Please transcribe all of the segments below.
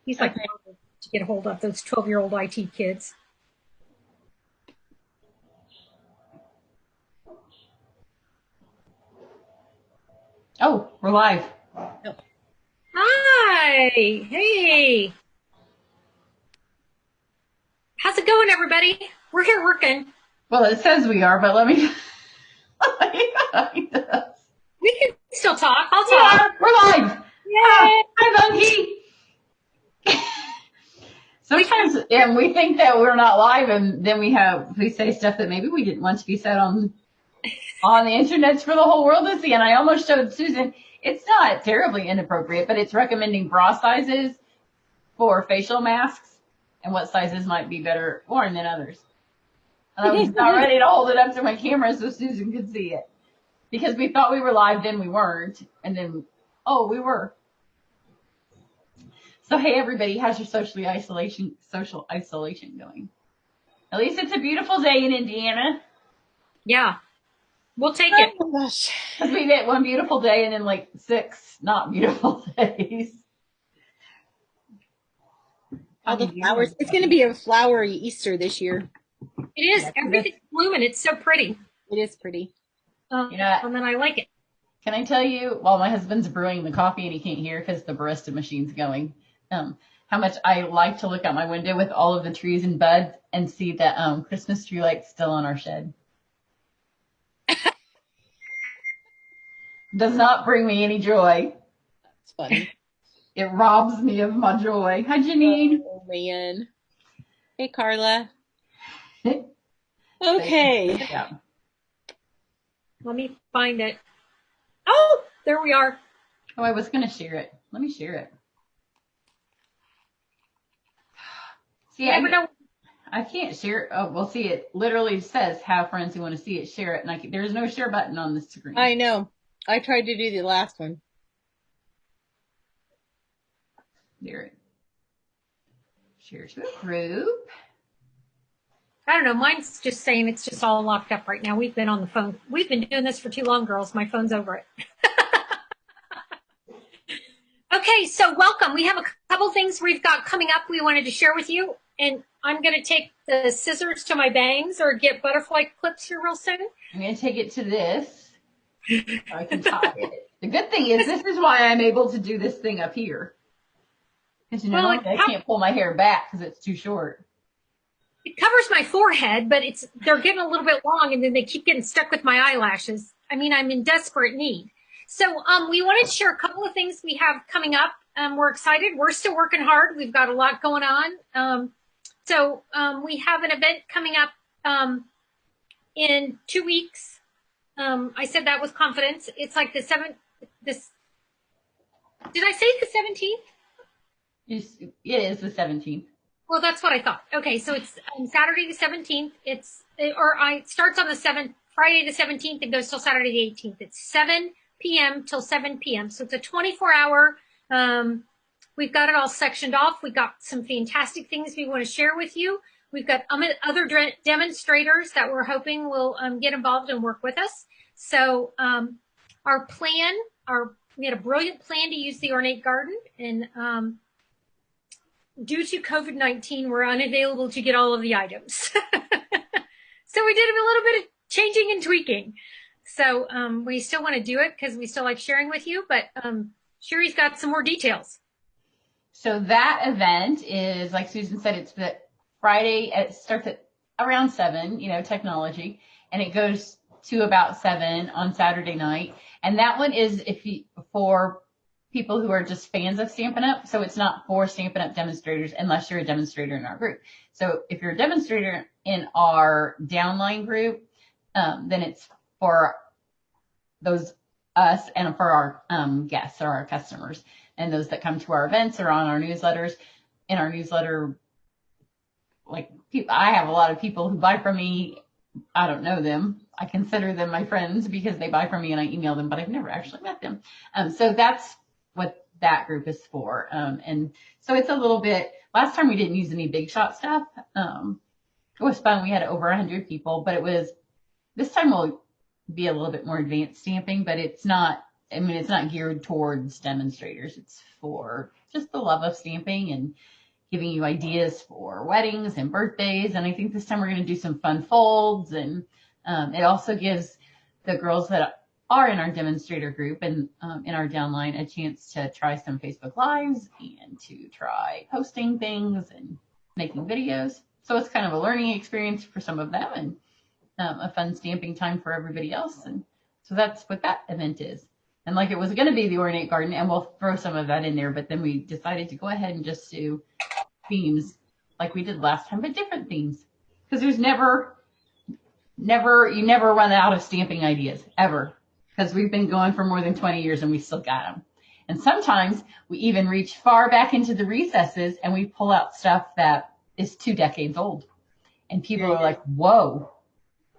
He's like Okay. to get a hold of those 12-year-old IT kids. Oh, we're live. Oh. Hi. Hey. How's it going, everybody? We're here working. Well, it says we are, but let me, let me find us. We can still talk. I'll We talk. are. We're live. Yay. Hi, Bungie. We Sometimes we think that we're not live, and then we say stuff that maybe we didn't want to be said on the internet for the whole world to see. And I almost showed Susan. It's not terribly inappropriate, but it's recommending bra sizes for facial masks and what sizes might be better worn than others. And I was not ready to hold it up to my camera so Susan could see it because we thought we were live, then we weren't, and then we were. So hey, everybody, how's your social isolation going? At least it's a beautiful day in Indiana. Yeah, we'll take it. Oh my gosh. Because we get one beautiful day and then like 6 not beautiful days. All the flowers. It's going to be a flowery Easter this year. It is. Everything's blooming. It's so pretty. It is pretty. Yeah. And then I like it. Can I tell you, while my husband's brewing the coffee and he can't hear because the barista machine's going, how much I like to look out my window with all of the trees and buds and see that Christmas tree lights still on our shed. Does not bring me any joy. It's funny. It robs me of my joy. Hi, Janine. Oh, man. Hey, Carla. Okay. Yeah. Let me find it. Oh, there we are. Oh, I was going to share it. Let me share it. See, I can't share it. Oh, well, see, it literally says have friends who want to see it, share it. And there's no share button on the screen. I know. I tried to do the last one. Share to a group. I don't know. Mine's just saying it's just all locked up right now. We've been on the phone. We've been doing this for too long, girls. My phone's over it. Okay, so welcome. We have a couple things we've got coming up we wanted to share with you. And I'm going to take the scissors to my bangs or get butterfly clips here real soon. I'm going to take it to this so I can tie it. The good thing is this is why I'm able to do this thing up here. Because, I can't pull my hair back because it's too short. It covers my forehead, but they're getting a little bit long, and then they keep getting stuck with my eyelashes. I mean, I'm in desperate need. So we wanted to share a couple of things we have coming up. We're excited. We're still working hard. We've got a lot going on. So we have an event coming up in 2 weeks. I said that with confidence. It's like did I say the 17th? It is the 17th. Well, that's what I thought. Okay, so it's Saturday the 17th. It starts on the Friday the 17th and goes till Saturday the 18th. It's 7 p.m. till 7 p.m. So it's a 24-hour. We've got it all sectioned off. We've got some fantastic things we want to share with you. We've got other demonstrators that we're hoping will get involved and work with us. So we had a brilliant plan to use the ornate garden, and due to COVID-19, we're unavailable to get all of the items. So we did a little bit of changing and tweaking. So we still want to do it because we still like sharing with you, but Cheri's got some more details. So that event is, like Susan said, it's the Friday. It starts at around 7, technology, and it goes to about 7 on Saturday night. And that one is for people who are just fans of Stampin' Up. So it's not for Stampin' Up demonstrators unless you're a demonstrator in our group. So if you're a demonstrator in our downline group, then it's for us and for our guests or our customers and those that come to our events or on our newsletters. In our newsletter, I have a lot of people who buy from me. I don't know them. I consider them my friends because they buy from me and I email them, but I've never actually met them. So that's what that group is for. And so it's a little bit, last time we didn't use any big shot stuff. It was fun. We had over 100 people, but this time we'll be a little bit more advanced stamping, but it's not I mean, it's not geared towards demonstrators. It's for just the love of stamping and giving you ideas for weddings and birthdays. And I think this time we're going to do some fun folds. And it also gives the girls that are in our demonstrator group and in our downline a chance to try some Facebook Lives and to try posting things and making videos. So it's kind of a learning experience for some of them and a fun stamping time for everybody else. And so that's what that event is. And like it was going to be the Ornate Garden, and we'll throw some of that in there, but then we decided to go ahead and just do themes like we did last time, but different themes. Because there's you never run out of stamping ideas, ever. Because we've been going for more than 20 years and we still got them. And sometimes we even reach far back into the recesses and we pull out stuff that is 2 decades old. And people are like, whoa.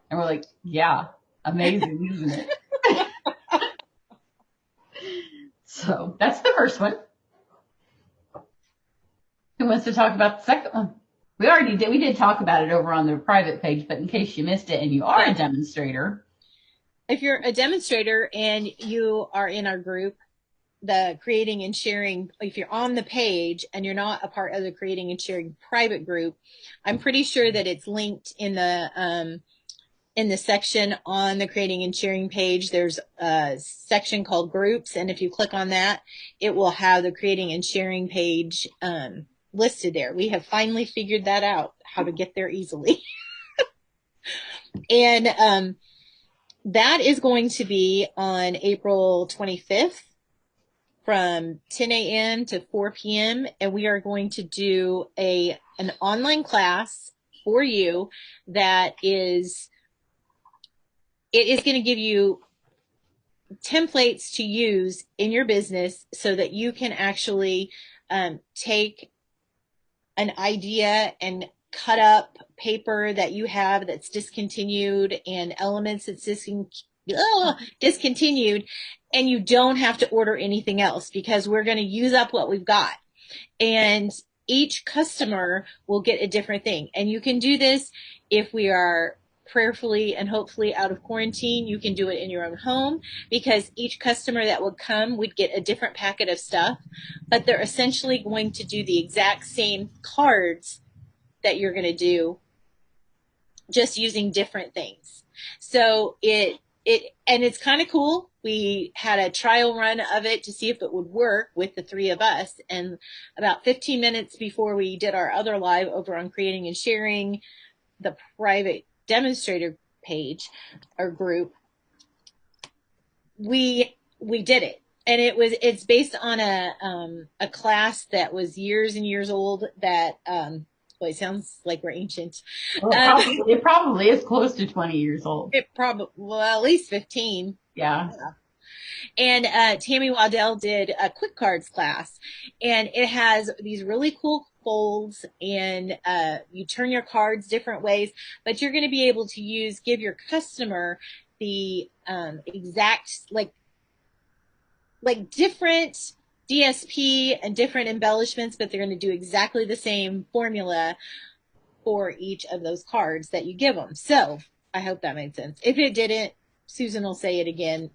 And we're like, yeah, amazing, isn't it? So that's the first one. Who wants to talk about the second one? We did talk about it over on the private page, but in case you missed it and you are a demonstrator. If you're a demonstrator and you are in our group, the creating and sharing, if you're on the page and you're not a part of the creating and sharing private group, I'm pretty sure that it's linked in the section on the creating and sharing page. There's a section called groups. And if you click on that, it will have the creating and sharing page listed there. We have finally figured that out, how to get there easily. And that is going to be on April 25th from 10 a.m. to 4 p.m. And we are going to do an online class for you that is going to give you templates to use in your business so that you can actually take an idea and cut up paper that you have that's discontinued and elements that's discontinued, and you don't have to order anything else because we're going to use up what we've got. And each customer will get a different thing. And you can do this if we are prayerfully and hopefully out of quarantine. You can do it in your own home because each customer that would come would get a different packet of stuff, but they're essentially going to do the exact same cards that you're going to do, just using different things. So it's kind of cool. We had a trial run of it to see if it would work with the 3 of us. And about 15 minutes before we did our other live over on creating and sharing the private demonstrator page or group, we did it. And it's based on a class that was years and years old that, well, it sounds like we're ancient. Well, it probably is close to 20 years old. Well, at least 15. Yeah. And Tammy Waddell did a quick cards class, and it has these really cool folds, and you turn your cards different ways, but you're going to be able to give your customer the exact, like different DSP and different embellishments, but they're going to do exactly the same formula for each of those cards that you give them. So I hope that made sense. If it didn't, Susan will say it again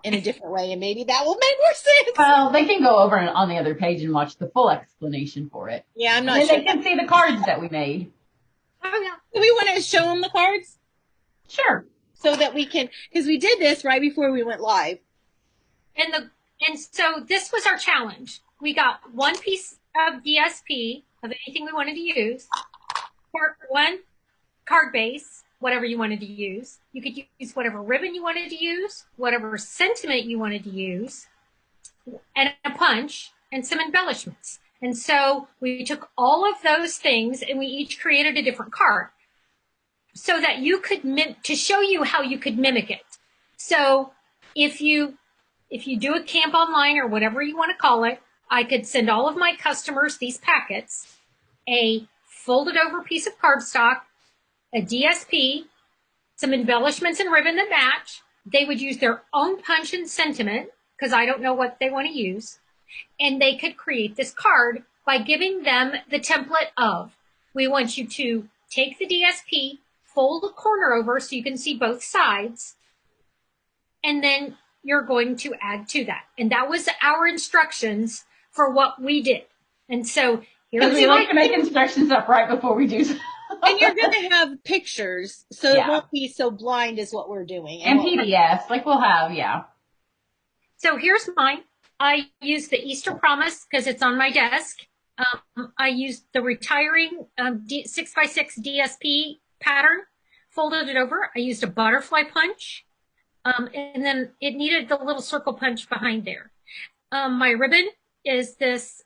in a different way, and maybe that will make more sense. Well, they can go over on the other page and watch the full explanation for it. Yeah, I'm not and sure. They can see the cards that we made. Oh, yeah. Do we want to show them the cards? Sure. So that we can, because we did this right before we went live. And so this was our challenge. We got one piece of DSP of anything we wanted to use, one card base, whatever you wanted to use. You could use whatever ribbon you wanted to use, whatever sentiment you wanted to use, and a punch and some embellishments. And so we took all of those things and we each created a different card so that you could to show you how you could mimic it. So if you do a camp online or whatever you want to call it, I could send all of my customers these packets, a folded over piece of cardstock, a DSP, some embellishments and ribbon that match. They would use their own punch and sentiment because I don't know what they want to use. And they could create this card by giving them the template of, we want you to take the DSP, fold a corner over so you can see both sides, and then you're going to add to that. And that was our instructions for what we did. And so because we like to make instructions up right before we do. And you're going to have pictures, so it won't be so blind as what we're doing. And PDFs, like we'll have, So here's mine. I use the Easter Promise because it's on my desk. I used the retiring 6x6 DSP pattern, folded it over. I used a butterfly punch, and then it needed the little circle punch behind there. My ribbon is this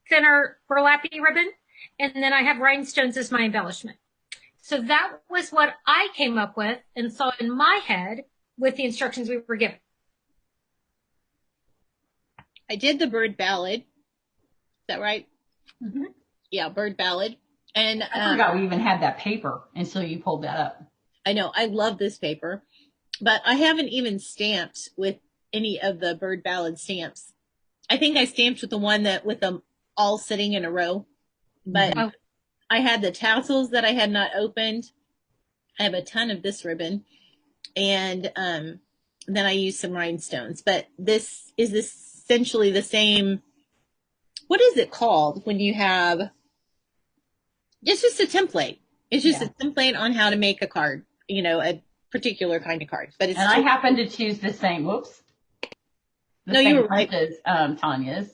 thinner burlappy ribbon, and then I have rhinestones as my embellishment. So that was what I came up with and saw in my head with the instructions we were given. I did the bird ballad. Is that right? Mm-hmm. Yeah, bird ballad. And I forgot we even had that paper until you pulled that up. I know. I love this paper, but I haven't even stamped with any of the bird ballad stamps. I think I stamped with the one that with them all sitting in a row, but I had the tassels that I had not opened. I have a ton of this ribbon, and then I used some rhinestones. But this is essentially the same. What is it called when you have? It's just a template. It's just a template on how to make a card. You know, a particular kind of card. But it's and I happened to choose the same. Whoops. No, you were right. As Tanya's.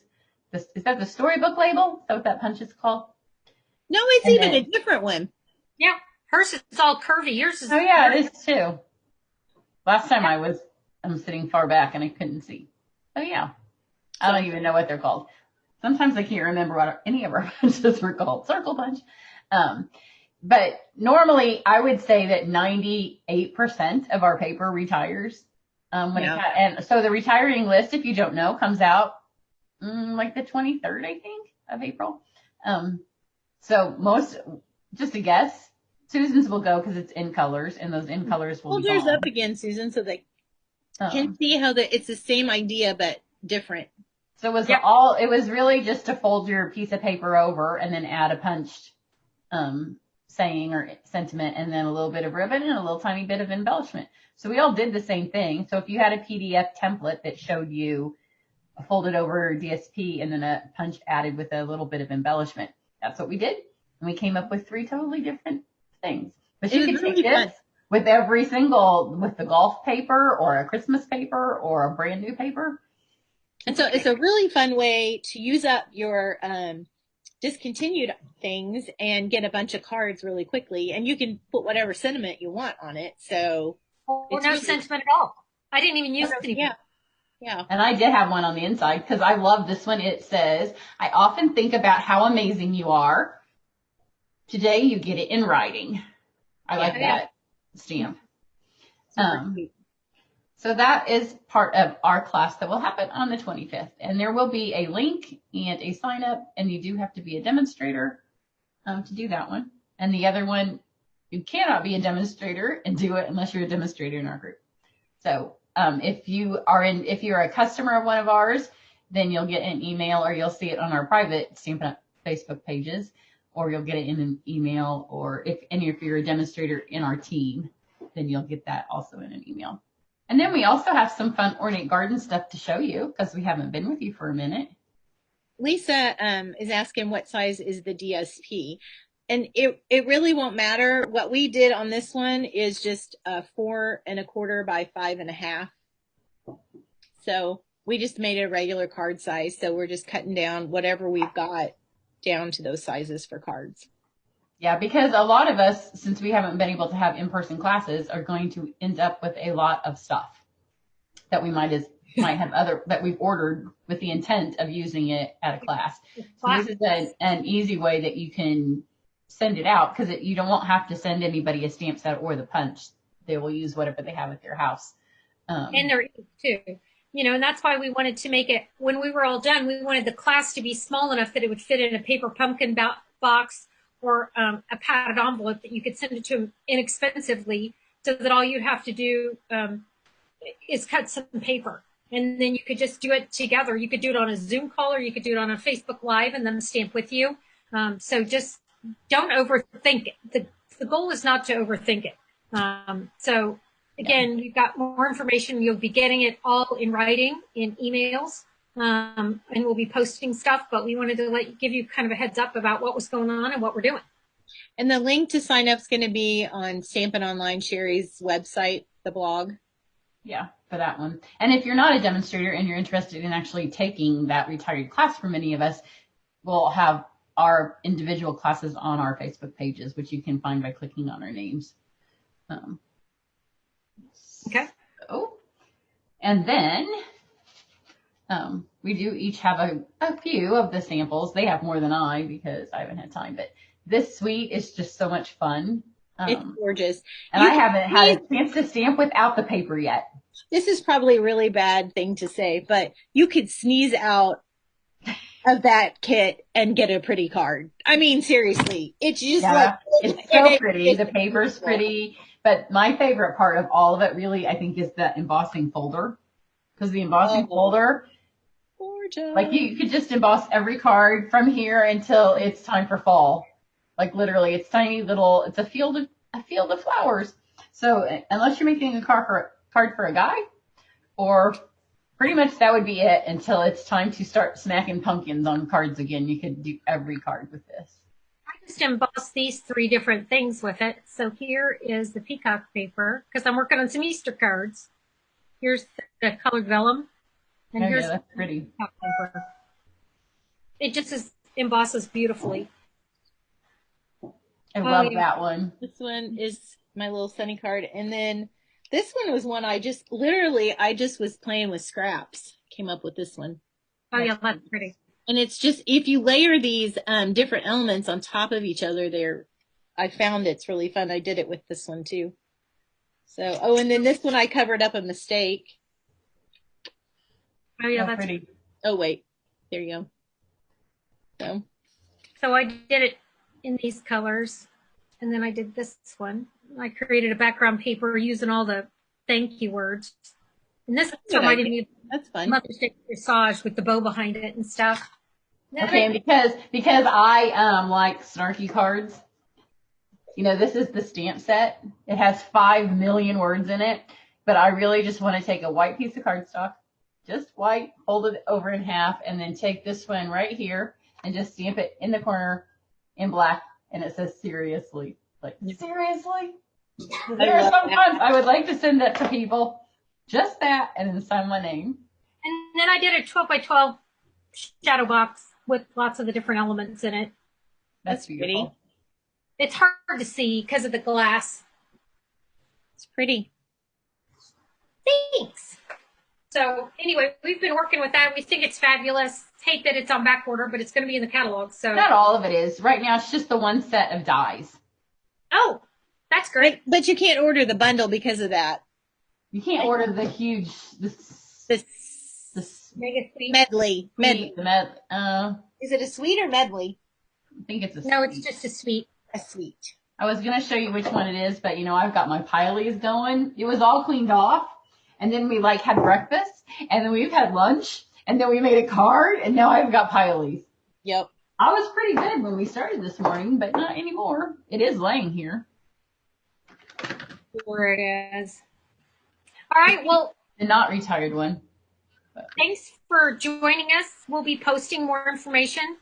Is that the storybook label? Is that what that punch is called? No, it's even a different one. Yeah, hers is all curvy. Yours is. Oh yeah, it is too. Last time I'm sitting far back and I couldn't see. Oh yeah, I don't even know what they're called. Sometimes I can't remember what any of our punches were called. Circle punch. But normally I would say that 98% of our paper retires. And so the retiring list, if you don't know, comes out like the 23rd, I think, of April. So just a guess, Susan's will go because it's in colors, and those in colors will be Hold yours gone. up again, Susan, so they can see how it's the same idea but different. So it was really just to fold your piece of paper over and then add a punched saying or sentiment, and then a little bit of ribbon and a little tiny bit of embellishment. So we all did the same thing. So if you had a PDF template that showed you a folded over DSP and then a punch added with a little bit of embellishment, that's what we did. And we came up with 3 totally different things. But you could take this with with the golf paper or a Christmas paper or a brand new paper. And so it's a really fun way to use up your discontinued things and get a bunch of cards really quickly. And you can put whatever sentiment you want on it. So or no sentiment at all. I didn't even use it. Yeah. And I did have one on the inside because I love this one. It says, I often think about how amazing you are. Today you get it in writing. I like that stamp. So that is part of our class that will happen on the 25th. And there will be a link and a sign up, and you do have to be a demonstrator to do that one. And the other one, you cannot be a demonstrator and do it unless you're a demonstrator in our group. So if you're a customer of one of ours, then you'll get an email, or you'll see it on our private Stampin' Up! Facebook pages, or you'll get it in an email, or if you're a demonstrator in our team, then you'll get that also in an email. And then we also have some fun ornate garden stuff to show you because we haven't been with you for a minute. Lisa is asking what size is the DSP. And it really won't matter. What we did on this one is just 4 1/4 by 5 1/2. So we just made it a regular card size. So we're just cutting down whatever we've got down to those sizes for cards. Yeah, because a lot of us, since we haven't been able to have in-person classes, are going to end up with a lot of stuff that we might have that we've ordered with the intent of using it at a class. So this is an easy way that you can send it out, because you won't have to send anybody a stamp set or the punch. They will use whatever they have at their house. And they're too. And that's why we wanted to make it, when we were all done, we wanted the class to be small enough that it would fit in a paper pumpkin box or a padded envelope that you could send it to them inexpensively, so that all you have to do is cut some paper. And then you could just do it together. You could do it on a Zoom call, or you could do it on a Facebook Live and then stamp with you. So just don't overthink it. The goal is not to overthink it. So Again, we've got more information. You'll be getting it all in writing, in emails, and we'll be posting stuff, but we wanted to give you kind of a heads up about what was going on and what we're doing. And the link to sign up is going to be on Stampin' Online, Cheri's website, the blog. Yeah, for that one. And if you're not a demonstrator and you're interested in actually taking that retired class for many of us, we'll have our individual classes on our Facebook pages, which you can find by clicking on our names. Okay. So, and then we do each have a few of the samples. They have more than I because I haven't had time, but this suite is just so much fun. It's gorgeous. And I haven't had a chance to stamp without the paper yet. This is probably a really bad thing to say, but you could sneeze out of that kit and get a pretty card. I mean, seriously, it's just it's so pretty. The paper's pretty. But my favorite part of all of it really, I think, is the embossing folder. Because the embossing folder, gorgeous. Like you could just emboss every card from here until it's time for fall. Like literally, it's tiny little, it's a field of flowers. So unless you're making a card for a guy, or pretty much that would be it until it's time to start smacking pumpkins on cards again. You could do every card with this. I just embossed these 3 different things with it. So here is the peacock paper, because I'm working on some Easter cards. Here's the colored vellum. And here's that's pretty. Peacock paper. It just embosses beautifully. I love that one. This one is my little Sunny card. And then this one was one I just was playing with scraps. Came up with this one. Oh, yeah, that's pretty. And it's just, if you layer these different elements on top of each other, I found it's really fun. I did it with this one too. So, and then this one I covered up a mistake. Oh, yeah, that's pretty. Oh, wait. There you go. So I did it in these colors, and then I did this one. I created a background paper using all the thank you words. And this reminded me of Mother's Day corsage with the bow behind it and stuff. Okay, and because I like snarky cards, this is the stamp set. It has 5 million words in it, but I really just want to take a white piece of cardstock, just white, fold it over in half, and then take this one right here and just stamp it in the corner in black, and it says seriously. Like, seriously? There are sometimes I would like to send that to people. Just that, and then sign my name. And then I did a 12 by 12 shadow box with lots of the different elements in it. That's beautiful. Pretty. It's hard to see because of the glass. It's pretty. Thanks. So anyway, we've been working with that. We think it's fabulous. Hate that it's on back order, but it's going to be in the catalog. So not all of it is. Right now, it's just the one set of dies. Oh, that's great. But you can't order the bundle because of that. You can't order the huge, this mega suite. Medley. Is it a suite or medley? I think it's a suite. No, it's just a suite. A suite. I was going to show you which one it is, but I've got my pileys going. It was all cleaned off. And then we had breakfast, and then we've had lunch, and then we made a card, and now I've got pileys. Yep. I was pretty good when we started this morning, but not anymore. It is laying here. Where it is. All right, well. The not retired one. Thanks for joining us. We'll be posting more information.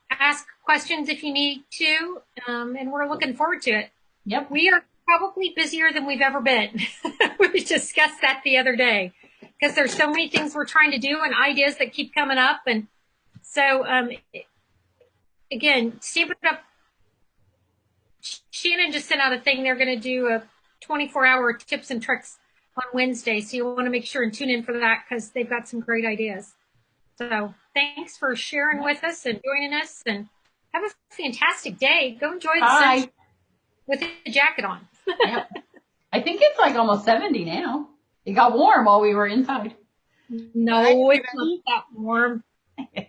Ask questions if you need to, and we're looking forward to it. Yep. We are probably busier than we've ever been. We discussed that the other day because there's so many things we're trying to do and ideas that keep coming up. And so, again, Stampin' Up! Shannon just sent out a thing. They're going to do a 24-hour tips and tricks on Wednesday. So you'll want to make sure and tune in for that because they've got some great ideas. So thanks for sharing with us and joining us, and have a fantastic day. Go enjoy the sun with a jacket on. Yep. I think it's almost 70 now. It got warm while we were inside. No, it's not that warm. Yeah.